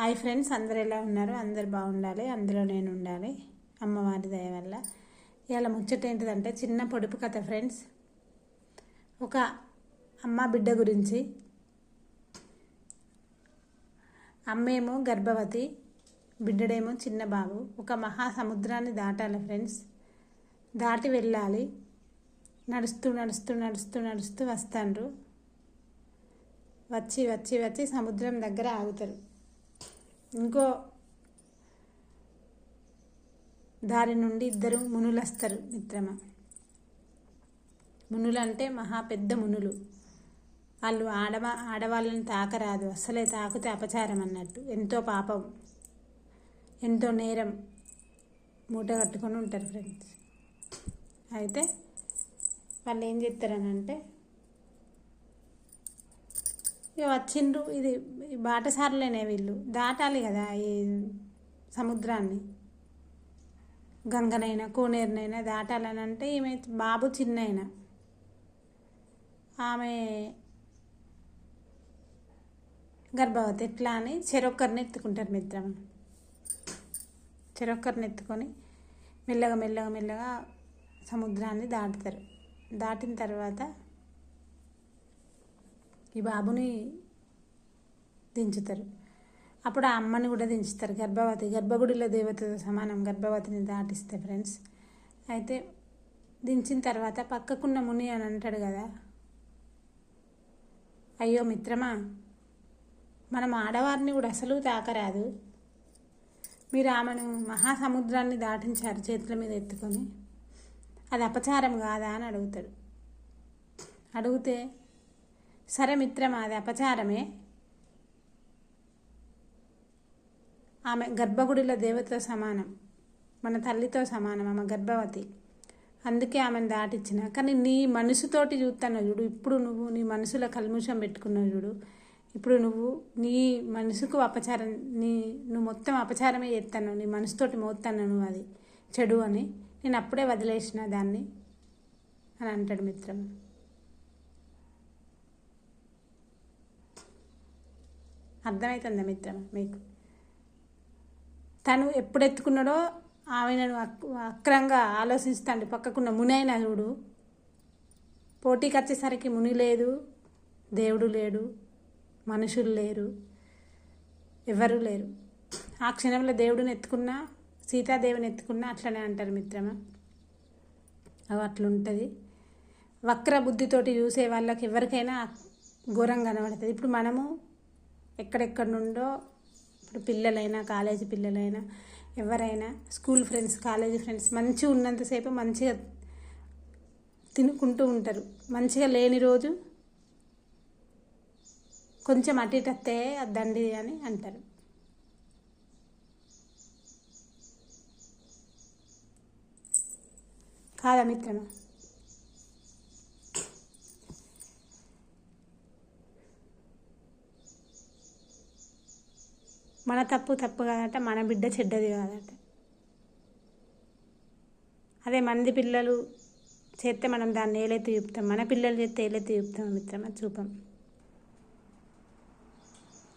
Hi friends, అందరు ఎలా ఉన్నారు? అందరు బాగుండాలి, అందులో నేను ఉండాలి అమ్మవారి దయ వల్ల. ఇవాళ ముచ్చట ఏంటిదంటే చిన్న పొడుపు కథ ఫ్రెండ్స్. ఒక అమ్మ బిడ్డ గురించి. అమ్మేమో గర్భవతి, బిడ్డడేమో చిన్న బాబు. ఒక మహాసముద్రాన్ని దాటాలి ఫ్రెండ్స్. దాటి వెళ్ళాలి. నడుస్తూ నడుస్తూ నడుస్తూ నడుస్తూ వస్తాండ్రు. వచ్చి వచ్చి వచ్చి సముద్రం దగ్గర ఆగుతారు. ఇంకో దారి నుండి ఇద్దరు మునులు వస్తారు మిత్రమా. మునులు అంటే మహా పెద్ద మునులు. వాళ్ళు ఆడవాళ్ళని తాకరాదు, అస్సలే తాకితే అపచారం అన్నట్టు. ఎంతో పాపం, ఎంతో నేరం మూట కట్టుకొని ఉంటారు ఫ్రెండ్స్. అయితే వాళ్ళు ఏం చేస్తారనంటే, ఇక వచ్చిండ్రు. ఇది బాటసారులేనే, వీళ్ళు దాటాలి కదా ఈ సముద్రాన్ని. గంగనైనా కోనేరునైనా దాటాలని అంటే ఈమె బాబు చిన్నైనా, ఆమె గర్భవతి. ఎట్లా అని చెరొక్కరిని ఎత్తుకుంటారు మిత్రం. చెరొక్కరిని ఎత్తుకొని మెల్లగా మెల్లగా మెల్లగా సముద్రాన్ని దాటుతారు. దాటిన తర్వాత ఈ బాబుని దించుతారు. అప్పుడు ఆ అమ్మని కూడా దించుతారు. గర్భవతి గర్భగుడిలో దేవతతో సమానం గర్భవతిని దాటిస్తే ఫ్రెండ్స్. అయితే దించిన తర్వాత పక్కకున్న ముని అని అంటాడు కదా, అయ్యో మిత్రమా, మనం ఆడవారిని కూడా అసలు తాకరాదు. మీరు ఆమెను మహాసముద్రాన్ని దాటించారు చేతుల మీద ఎత్తుకొని, అది అపచారం కాదా అని అడుగుతాడు. అడిగితే, సరే మిత్రమా, అది అపచారమే. ఆమె గర్భగుడిలో దేవతతో సమానం, మన తల్లితో సమానం, ఆమె గర్భవతి. అందుకే ఆమెను దాటించిన. కానీ నీ మనసుతోటి చూస్తాను చూడు, ఇప్పుడు నువ్వు నీ మనసులో కల్ముషం పెట్టుకున్నావు చూడు. ఇప్పుడు నువ్వు నీ మనసుకు అపచారం, నువ్వు మొత్తం అపచారమే చేస్తాను, నీ మనసుతోటి మోస్తాను నువ్వు, అది చెడు అని. నేను అప్పుడే వదిలేసిన దాన్ని అని అంటాడు మిత్రం. అర్థమవుతుందా మిత్రమా మీకు? తను ఎప్పుడు ఎత్తుకున్నాడో ఆమెను అక్రంగా ఆలోచిస్తాండి. పక్కకున్న మునైనా చూడు, పోటీకి వచ్చేసరికి ముని లేదు, దేవుడు లేడు, మనుషులు లేరు, ఎవరు లేరు. ఆ క్షణంలో దేవుడిని ఎత్తుకున్నా, సీతాదేవిని ఎత్తుకున్నా అట్లనే అంటారు మిత్రమా. అవి అట్లుంటుంది. వక్ర బుద్ధితోటి చూసే వాళ్ళకి ఎవరికైనా ఘోరంగా కనబడుతుంది. ఇప్పుడు మనము ఎక్కడెక్కడ నుండో, ఇప్పుడు పిల్లలైనా, కాలేజీ పిల్లలైనా, ఎవరైనా, స్కూల్ ఫ్రెండ్స్, కాలేజీ ఫ్రెండ్స్, మంచిగా ఉన్నంతసేపు మంచిగా తినుకుంటూ ఉంటారు. మంచిగా లేని రోజు కొంచెం అటు ఇటు వస్తే అద్దండి అని అంటారు. కాదా మిత్రమా? మన తప్పు కాదట, మన బిడ్డ చెడ్డది కాదట. అదే మంది పిల్లలు చేస్తే మనం దాన్ని ఏలెత్తి చూపుతాం, మన పిల్లలు చేస్తే ఏలెత్తి చూపుతాం మిత్రమా, చూపం.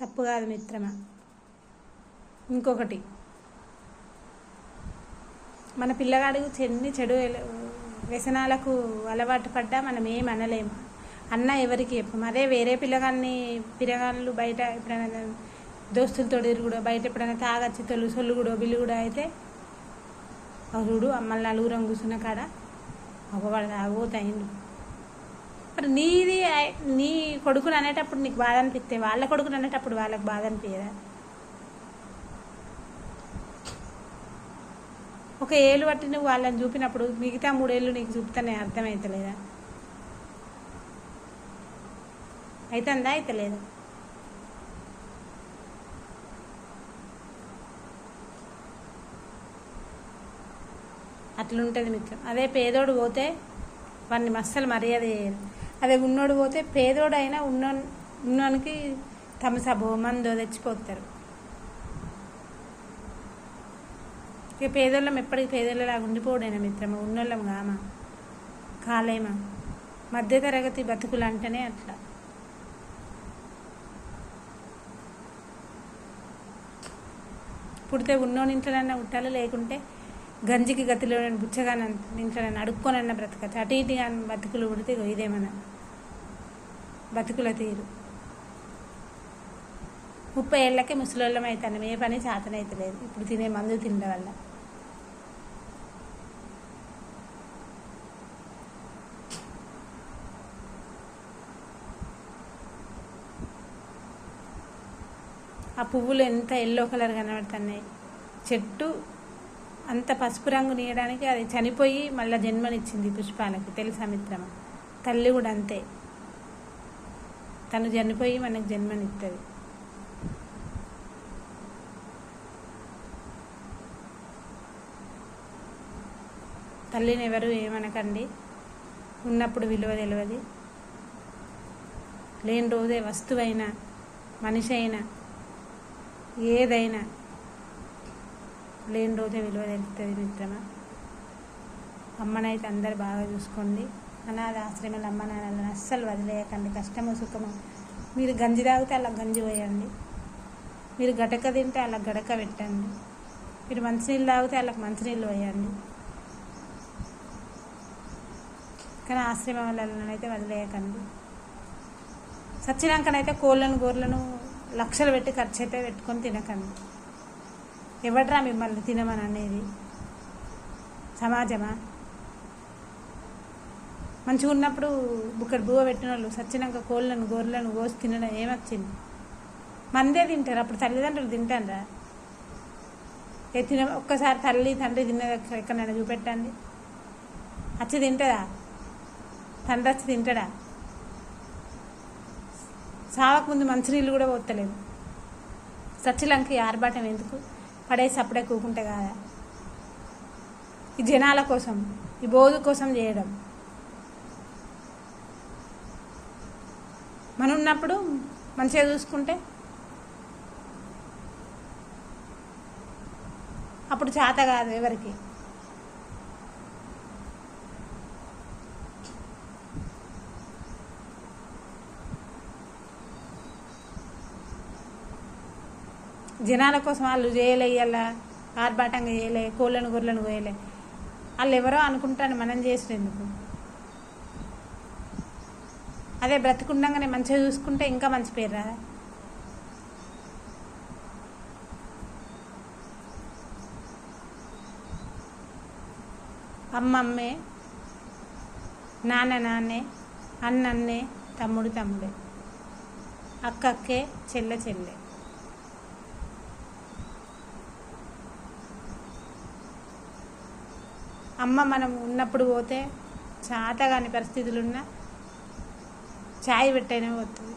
తప్పు కాదు మిత్రమా. ఇంకొకటి, మన పిల్లగాడు చెడు వ్యసనాలకు అలవాటు పడ్డా మనం ఏం అనలేము, అన్న ఎవరికి చెప్పము. అదే వేరే పిల్లగాళ్ళు బయట ఎప్పుడైనా దోస్తులతో కూడా బయట ఎప్పుడైనా తాగచ్చి సొల్లు కూడా బిల్లు కూడా అయితే, చూడు అమ్మల్ని నలుగురం కూర్చున్న కాడ ఒకవాడు తాగోతాయిండు. మరి నీ కొడుకుని అనేటప్పుడు నీకు బాధ అనిపిస్తే, వాళ్ళ కొడుకుని అనేటప్పుడు వాళ్ళకి బాధ అనిపించదా? ఒక ఏళ్ళు బట్టి నువ్వు వాళ్ళని చూపినప్పుడు మిగతా 3 ఏళ్ళు నీకు చూపుతానే అర్థమవుతలేదా? అవుతుందా? అవుతలేదా? అట్లుంటుంది మిత్రం. అదే పేదోడు పోతే వాడిని మస్సలు మర్యాద చేయరు. అదే ఉన్నోడు పోతే పేదోడైనా ఉన్నోనికి తమసబో మందో తెచ్చిపోతారు. ఇక పేదోళ్ళం ఎప్పటికీ పేదోళ్ళలాగా ఉండిపోడైనా మిత్రమా, ఉన్నోళ్ళం కాలేమా. మధ్యతరగతి బతుకులు అంటేనే అట్లా. పుడితే ఉన్నోని ఇంట్లోనన్నా పుట్టాలి, లేకుంటే గంజికి గతిలో బుచ్చగాని ఇంట్లోనన్నా అడుక్కోనన్నా బ్రతకచ్చు. అటు ఇటు కానీ బతుకులు పుడితే ఇదేమన్నా బతుకుల తీరు. 30 ఏళ్ళకే ముసలోళ్ళం అవుతాను, ఏ పని చేతనైతలేదు ఇప్పుడు తినే మందు తినడం వల్ల. ఆ పువ్వులు ఎంత ఎల్లో కలర్ కనబడుతున్నాయి. చెట్టు అంత పసుపు రంగు నీయడానికి అది చనిపోయి మళ్ళీ జన్మనిచ్చింది పుష్పాలకి, తెలుసా మిత్రమా? తల్లి కూడా అంతే, తను చనిపోయి మనకు జన్మనిస్తుంది. తల్లిని ఎవరు ఏమనకండి, ఉన్నప్పుడు విలువ తెలియదు. లేని రోజే వస్తువైనా మనిషి అయినా ఏదైనా లేని రోజే విలువ తెలుస్తుంది మిత్రమా. అమ్మనైతే అందరు బాగా చూసుకోండి. అనాథ ఆశ్రమాలు అమ్మ నాన్నలను అస్సలు వదిలేయకండి. కష్టము సుఖము, మీరు గంజి తాగితే అలా గంజి పోయండి, మీరు గడక తింటే అలా గడక పెట్టండి, మీరు మంచినీళ్ళు తాగితే వాళ్ళకి మంచినీళ్ళు పోయండి. కానీ ఆశ్రమాలను అయితే వదిలేయకండి. సచ్చినాకనైతే కోళ్ళను గోర్లను లక్షలు పెట్టి ఖర్చు అయితే పెట్టుకొని తినకండి. ఎవడ్రా మిమ్మల్ని తినమని అనేది? సమాజమా? మంచిగా ఉన్నప్పుడు బుక్కడు బువ్వ పెట్టిన వాళ్ళు సచ్చినాక కోళ్ళను గోర్లను కోసి తినడం ఏమొచ్చింది? మందే తింటారు, అప్పుడు తల్లిదండ్రులు తింటారా? ఒక్కసారి తల్లి తండ్రి తిన్నది ఎక్కడైనా చూపెట్టండి. వచ్చి తింటుందా? తండ్రి వచ్చి తింటాడా? సావకు ముందు మంచినీళ్ళు కూడా పోతలేదు. సచ్చిలంకి ఆర్భాటం ఎందుకు? పడేసి అప్పుడే కూకుంటే కాదా? ఈ జనాల కోసం, ఈ బోధు కోసం చేయడం. మనం ఉన్నప్పుడు మంచిగా చూసుకుంటే అప్పుడు చేత కాదు ఎవరికి. జనాల కోసం వాళ్ళు చేయలే, ఇలా ఆర్భాటంగా చేయలే, కోళ్ళను గొర్రెలను కోయలే. వాళ్ళు ఎవరో అనుకుంటాను, మనం చేసినందుకు. అదే బ్రతికుండగానే మంచిగా చూసుకుంటే ఇంకా మంచి పేరు రాదా? అమ్మ అమ్మే, నాన్న నాన్నే, అన్న అన్నే, తమ్ముడు తమ్ముడే, అక్క అక్కే, చెల్లె చెల్లె. అమ్మ మనం ఉన్నప్పుడు పోతే చేత కాని పరిస్థితులున్నా ఛాయ్ పెట్టైనా పోతుంది.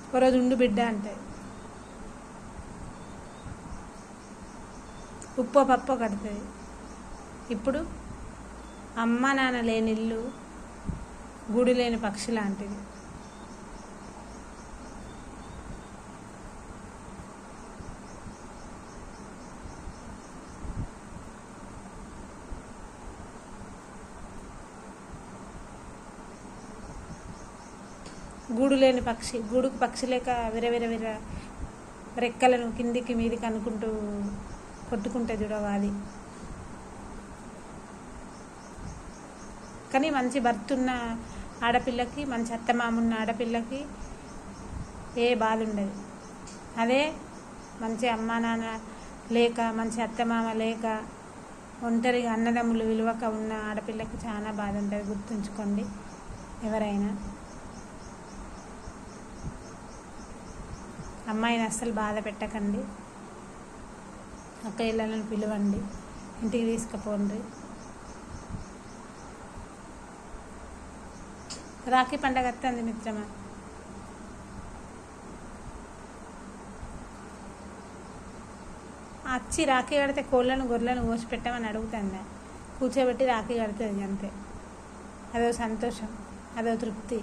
ఒకరోజు ఉండు బిడ్డ అంటే ఉప్పో పప్పో కడుతుంది. ఇప్పుడు అమ్మ నాన్న లేని ఇల్లు గుడి లేని పక్షి లాంటిది. గూడు లేని పక్షి, గూడుకు పక్షి లేక విరవిర రెక్కలను కిందికి మీదికి అనుకుంటూ కొట్టుకుంటే చూడవాలి. కానీ మంచి భర్త ఉన్న ఆడపిల్లకి, మంచి అత్తమామున్న ఆడపిల్లకి ఏ బాధ ఉండదు. అదే మంచి అమ్మా నాన్న లేక, మంచి అత్తమామ లేక, ఒంటరిగా అన్నదమ్ములు విలువక ఉన్న ఆడపిల్లకి చాలా బాధ ఉంటుంది. గుర్తుంచుకోండి ఎవరైనా. అమ్మాయిని అస్సలు బాధ పెట్టకండి. అక్క ఇళ్ళని పిలవండి, ఇంటికి తీసుకుపోండి. రాఖీ పండగ వస్తుంది మిత్రమా. వచ్చి రాఖీ కడితే కోళ్ళను గొర్రెలను కోసి పెట్టమని అడుగుతుందా? కూర్చోబెట్టి రాఖీ కడుతుంది అంతే. అదో సంతోషం, అదో తృప్తి.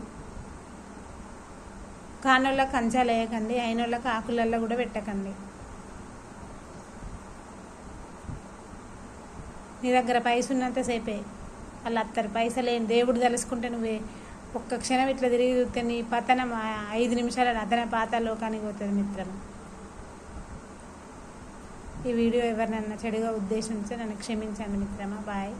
కానోళ్ళకి కంచాలు వేయకండి, అయినోళ్ళకి ఆకులల్లో కూడా పెట్టకండి. నీ దగ్గర పైస ఉన్నంతసేపే వాళ్ళు అత్తరు. పైసలు ఏం దేవుడు తలుసుకుంటే నువ్వే ఒక్క క్షణం ఇట్లా తిరిగి చూస్తే నీ పతనం 5 నిమిషాల అతనే పాతాళలోకానికి పోతుంది మిత్రమా. ఈ వీడియో ఎవరినన్నా చెడుగా ఉద్దేశించి నన్ను క్షమించండి మిత్రమా. బాయ్.